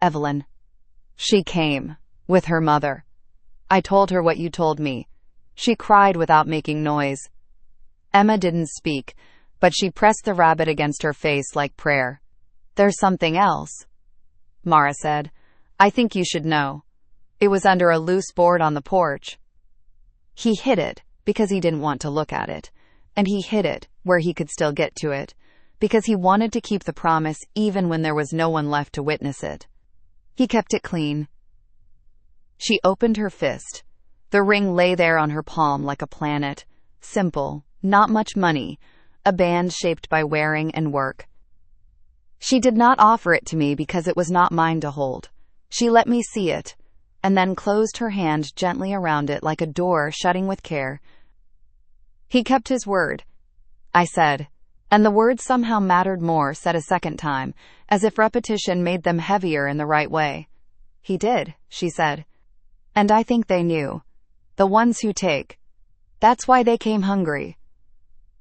Evelyn. She came. With her mother. I told her what you told me. She cried without making noise. Emma didn't speak, but she pressed the rabbit against her face like prayer. There's something else, Mara said. I think you should know. It was under a loose board on the porch. He hid it because he didn't want to look at it, and he hid it where he could still get to it, because he wanted to keep the promise even when there was no one left to witness it. He kept it clean. She opened her fist. The ring lay there on her palm like a planet. Simple, not much money, a band shaped by wearing and work. She did not offer it to me because it was not mine to hold. She let me see it, and then closed her hand gently around it like a door shutting with care. He kept his word, I said, and the words somehow mattered more said a second time, as if repetition made them heavier in the right way. He did, she said. And I think they knew. The ones who take. That's why they came hungry.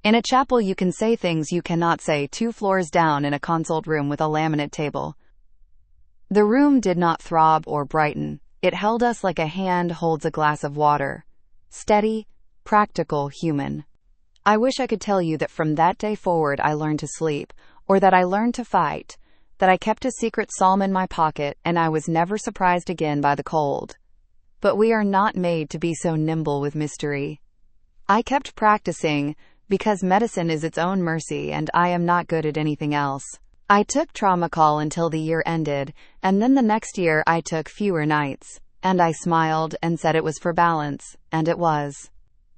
In a chapel you can say things you cannot say 2 floors down in a consult room with a laminate table. The room did not throb or brighten. It held us like a hand holds a glass of water. Steady, practical, human. I wish I could tell you that from that day forward I learned to sleep, or that I learned to fight, that I kept a secret psalm in my pocket and I was never surprised again by the cold. But we are not made to be so nimble with mystery. I kept practicing, because medicine is its own mercy and I am not good at anything else. I took trauma call until the year ended, and then the next year I took fewer nights, and I smiled and said it was for balance, and it was.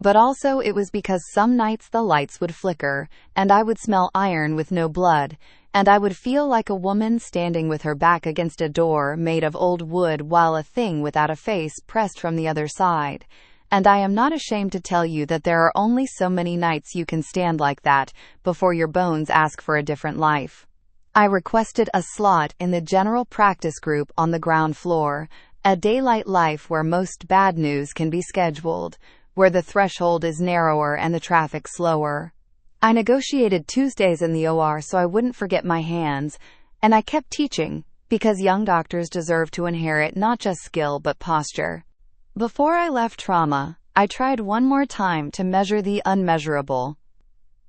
But also it was because some nights the lights would flicker, and I would smell iron with no blood, and I would feel like a woman standing with her back against a door made of old wood while a thing without a face pressed from the other side. And I am not ashamed to tell you that there are only so many nights you can stand like that before your bones ask for a different life. I requested a slot in the general practice group on the ground floor, a daylight life where most bad news can be scheduled, where the threshold is narrower and the traffic slower. I negotiated Tuesdays in the OR so I wouldn't forget my hands, and I kept teaching, because young doctors deserve to inherit not just skill but posture. Before I left trauma, I tried one more time to measure the unmeasurable.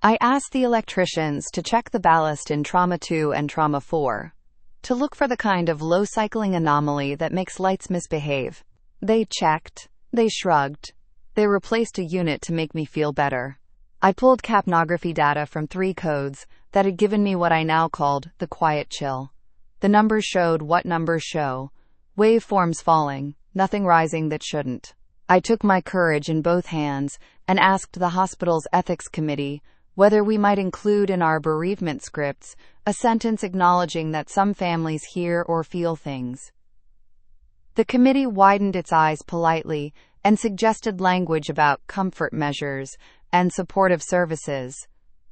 I asked the electricians to check the ballast in Trauma 2 and Trauma 4, to look for the kind of low cycling anomaly that makes lights misbehave. They checked, they shrugged, they replaced a unit to make me feel better. I pulled capnography data from 3 codes that had given me what I now called the quiet chill. The numbers showed what numbers show. Waveforms falling, nothing rising that shouldn't. I took my courage in both hands and asked the hospital's ethics committee whether we might include in our bereavement scripts a sentence acknowledging that some families hear or feel things. The committee widened its eyes politely and suggested language about comfort measures and supportive services,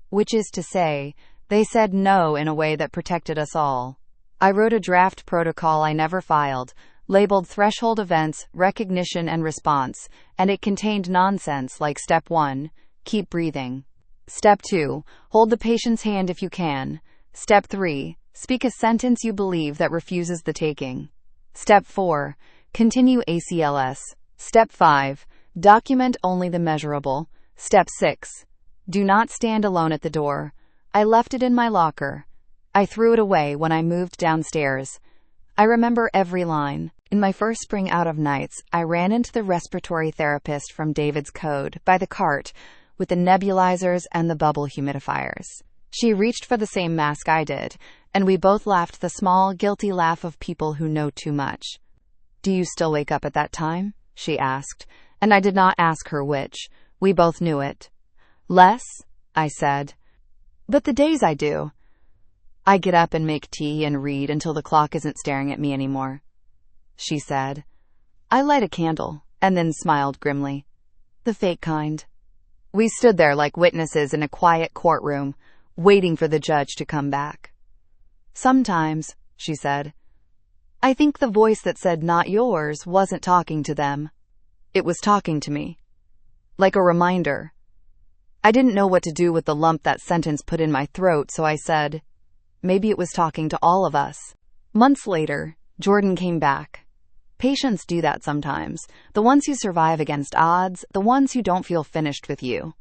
which is to say, they said no in a way that protected us all. I wrote a draft protocol I never filed, labeled Threshold Events, Recognition and Response, and it contained nonsense like Step 1, keep breathing. Step 2, hold the patient's hand if you can. Step 3, speak a sentence you believe that refuses the taking. Step 4, continue ACLS. Step 5, document only the measurable. Step 6, do not stand alone at the door. I left it in my locker. I threw it away when I moved downstairs. I remember every line. In my first spring out of nights, I ran into the respiratory therapist from David's Code by the cart with the nebulizers and the bubble humidifiers. She reached for the same mask I did, and we both laughed the small, guilty laugh of people who know too much. Do you still wake up at that time? She asked, and I did not ask her which. We both knew it. Less, I said. But the days I do. I get up and make tea and read until the clock isn't staring at me anymore. She said. I light a candle, and then smiled grimly. The fake kind. We stood there like witnesses in a quiet courtroom, waiting for the judge to come back. Sometimes, she said, I think the voice that said not yours wasn't talking to them. It was talking to me. Like a reminder. I didn't know what to do with the lump that sentence put in my throat, so I said, maybe it was talking to all of us. Months later, Jordan came back. Patients do that sometimes. The ones who survive against odds, the ones who don't feel finished with you.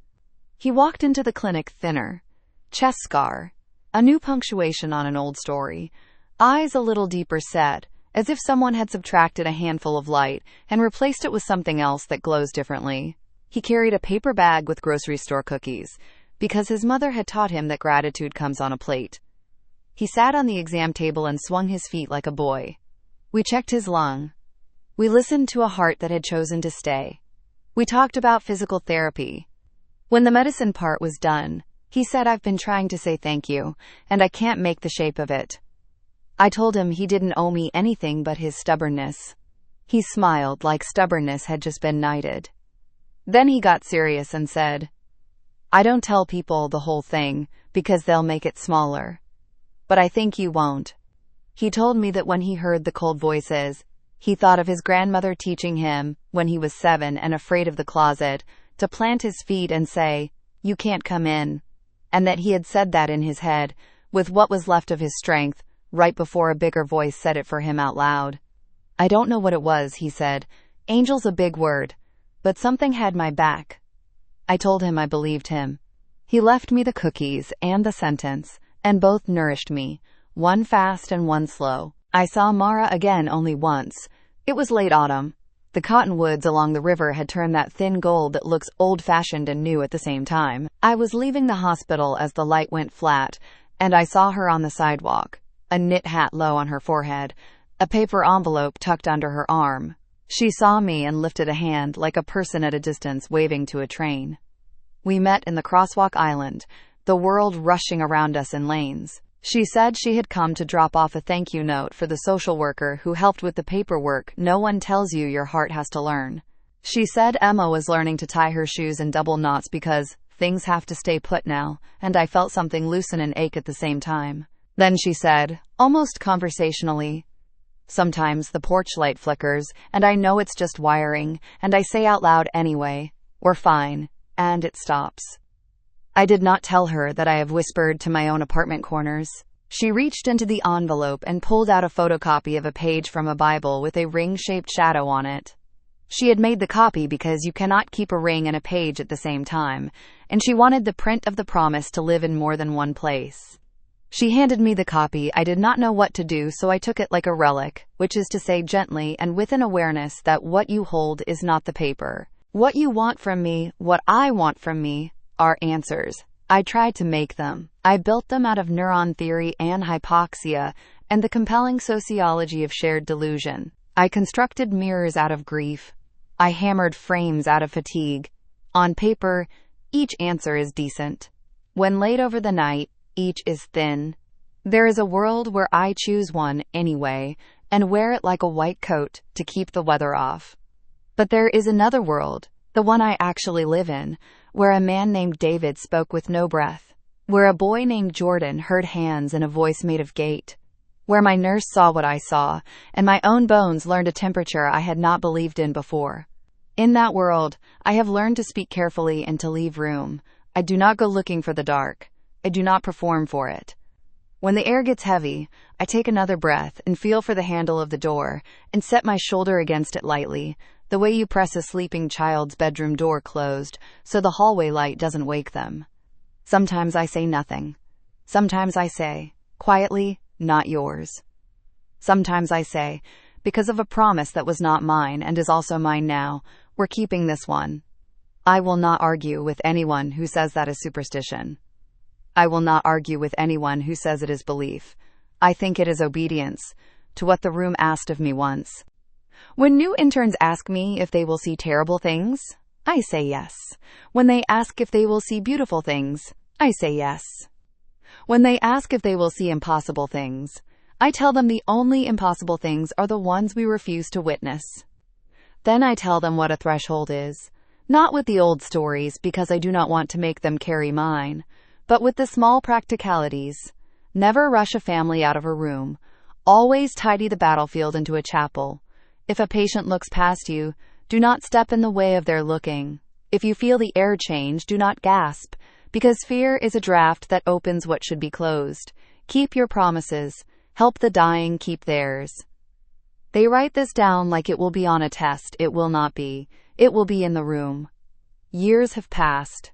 He walked into the clinic thinner. Chest scar. A new punctuation on an old story. Eyes a little deeper set, as if someone had subtracted a handful of light and replaced it with something else that glows differently. He carried a paper bag with grocery store cookies, because his mother had taught him that gratitude comes on a plate. He sat on the exam table and swung his feet like a boy. We checked his lung. We listened to a heart that had chosen to stay. We talked about physical therapy. When the medicine part was done, he said, I've been trying to say thank you, and I can't make the shape of it. I told him he didn't owe me anything but his stubbornness. He smiled like stubbornness had just been knighted. Then he got serious and said, I don't tell people the whole thing, because they'll make it smaller. But I think you won't. He told me that when he heard the cold voices, he thought of his grandmother teaching him, when he was 7 and afraid of the closet, to plant his feet and say, you can't come in. And that he had said that in his head, with what was left of his strength, right before a bigger voice said it for him out loud. I don't know what it was, he said. Angel's a big word. But something had my back. I told him I believed him. He left me the cookies and the sentence, and both nourished me, one fast and one slow. I saw Mara again only once. It was late autumn. The cottonwoods along the river had turned that thin gold that looks old-fashioned and new at the same time. I was leaving the hospital as the light went flat, and I saw her on the sidewalk, a knit hat low on her forehead, a paper envelope tucked under her arm. She saw me and lifted a hand like a person at a distance waving to a train. We met in the crosswalk island, the world rushing around us in lanes. She said she had come to drop off a thank you note for the social worker who helped with the paperwork no one tells you your heart has to learn. She said Emma was learning to tie her shoes in double knots because things have to stay put now, and I felt something loosen and ache at the same time. Then she said, almost conversationally, sometimes the porch light flickers, and I know it's just wiring, and I say out loud anyway, we're fine, and it stops. I did not tell her that I have whispered to my own apartment corners. She reached into the envelope and pulled out a photocopy of a page from a Bible with a ring-shaped shadow on it. She had made the copy because you cannot keep a ring and a page at the same time, and she wanted the print of the promise to live in more than one place. She handed me the copy. I did not know what to do, so I took it like a relic, which is to say gently and with an awareness that what you hold is not the paper. What you want from me, what I want from me, are answers. I tried to make them. I built them out of neuron theory and hypoxia, and the compelling sociology of shared delusion. I constructed mirrors out of grief. I hammered frames out of fatigue. On paper, each answer is decent. When laid over the night, each is thin. There is a world where I choose one anyway, and wear it like a white coat to keep the weather off. But there is another world, the one I actually live in, where a man named David spoke with no breath, where a boy named Jordan heard hands and a voice made of gate, where my nurse saw what I saw, and my own bones learned a temperature I had not believed in before. In that world, I have learned to speak carefully and to leave room. I do not go looking for the dark. I do not perform for it. When the air gets heavy, I take another breath and feel for the handle of the door and set my shoulder against it lightly, the way you press a sleeping child's bedroom door closed so the hallway light doesn't wake them. Sometimes I say nothing. Sometimes I say, quietly, not yours. Sometimes I say, because of a promise that was not mine and is also mine now, we're keeping this one. I will not argue with anyone who says that is superstition. I will not argue with anyone who says it is belief. I think it is obedience to what the room asked of me once. When new interns ask me if they will see terrible things, I say yes. When they ask if they will see beautiful things, I say yes. When they ask if they will see impossible things, I tell them the only impossible things are the ones we refuse to witness. Then I tell them what a threshold is, not with the old stories because I do not want to make them carry mine, but with the small practicalities. Never rush a family out of a room. Always tidy the battlefield into a chapel. If a patient looks past you, do not step in the way of their looking. If you feel the air change, do not gasp, because fear is a draft that opens what should be closed. Keep your promises. Help the dying keep theirs. They write this down like it will be on a test. It will not be. It will be in the room. Years have passed.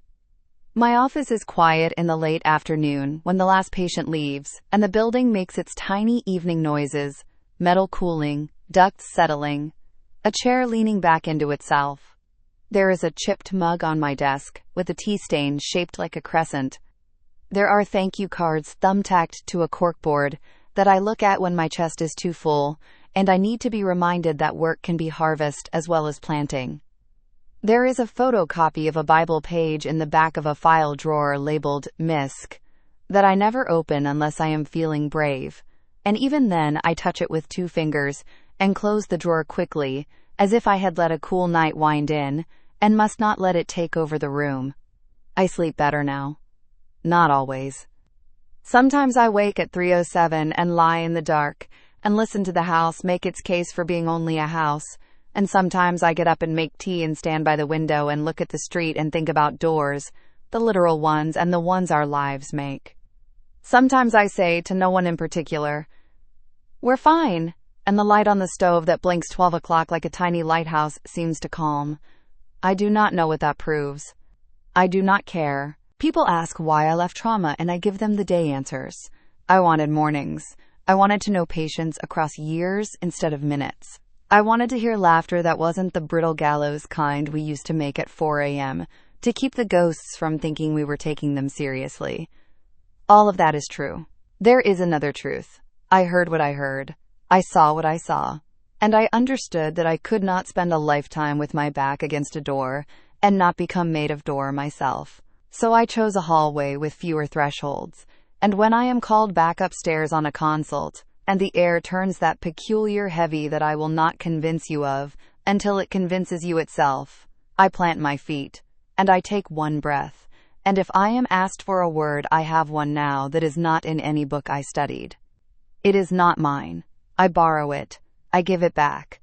My office is quiet in the late afternoon when the last patient leaves, and the building makes its tiny evening noises, metal cooling, ducts settling, a chair leaning back into itself. There is a chipped mug on my desk, with a tea stain shaped like a crescent. There are thank you cards thumbtacked to a corkboard that I look at when my chest is too full, and I need to be reminded that work can be harvest as well as planting. There is a photocopy of a Bible page in the back of a file drawer labeled MISC that I never open unless I am feeling brave, and even then I touch it with 2 fingers and close the drawer quickly, as if I had let a cool night wind in and must not let it take over the room. I sleep better now. Not always. Sometimes I wake at 3:07 and lie in the dark and listen to the house make its case for being only a house. And sometimes I get up and make tea and stand by the window and look at the street and think about doors, the literal ones and the ones our lives make. Sometimes I say to no one in particular, we're fine, and the light on the stove that blinks 12 o'clock like a tiny lighthouse seems to calm. I do not know what that proves. I do not care. People ask why I left trauma and I give them the day answers. I wanted mornings. I wanted to know patients across years instead of minutes. I wanted to hear laughter that wasn't the brittle gallows kind we used to make at 4 a.m. to keep the ghosts from thinking we were taking them seriously. All of that is true. There is another truth. I heard what I heard. I saw what I saw. And I understood that I could not spend a lifetime with my back against a door and not become made of door myself. So I chose a hallway with fewer thresholds. And when I am called back upstairs on a consult, and the air turns that peculiar heavy that I will not convince you of until it convinces you itself, I plant my feet, and I take one breath, and if I am asked for a word, I have one now that is not in any book I studied. It is not mine. I borrow it. I give it back.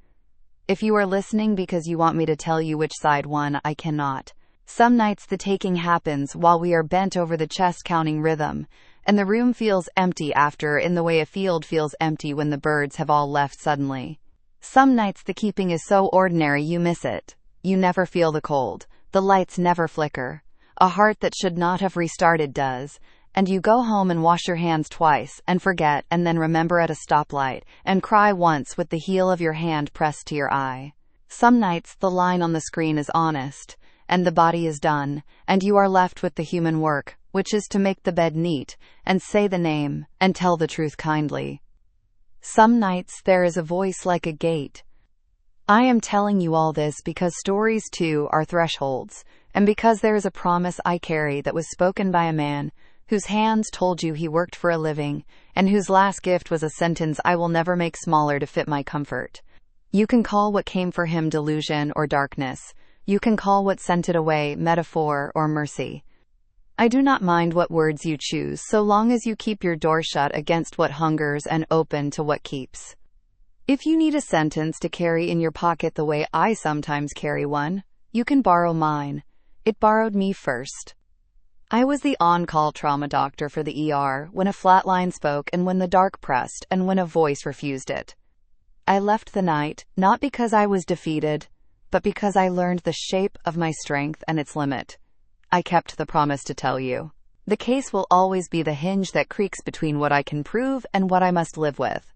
If you are listening because you want me to tell you which side won, I cannot. Some nights the taking happens while we are bent over the chest counting rhythm, and the room feels empty after, in the way a field feels empty when the birds have all left suddenly. Some nights the keeping is so ordinary you miss it. You never feel the cold. The lights never flicker. A heart that should not have restarted does. And you go home and wash your hands twice, and forget, and then remember at a stoplight, and cry once with the heel of your hand pressed to your eye. Some nights the line on the screen is honest, and the body is done, and you are left with the human work, which is to make the bed neat, and say the name, and tell the truth kindly. Some nights there is a voice like a gate. I am telling you all this because stories too are thresholds, and because there is a promise I carry that was spoken by a man whose hands told you he worked for a living, and whose last gift was a sentence I will never make smaller to fit my comfort. You can call what came for him delusion or darkness. You can call what sent it away metaphor or mercy. I do not mind what words you choose so long as you keep your door shut against what hungers and open to what keeps. If you need a sentence to carry in your pocket the way I sometimes carry one, you can borrow mine. It borrowed me first. I was the on-call trauma doctor for the ER when a flatline spoke and when the dark pressed and when a voice refused it. I left the night, not because I was defeated, but because I learned the shape of my strength and its limit. I kept the promise to tell you. The case will always be the hinge that creaks between what I can prove and what I must live with.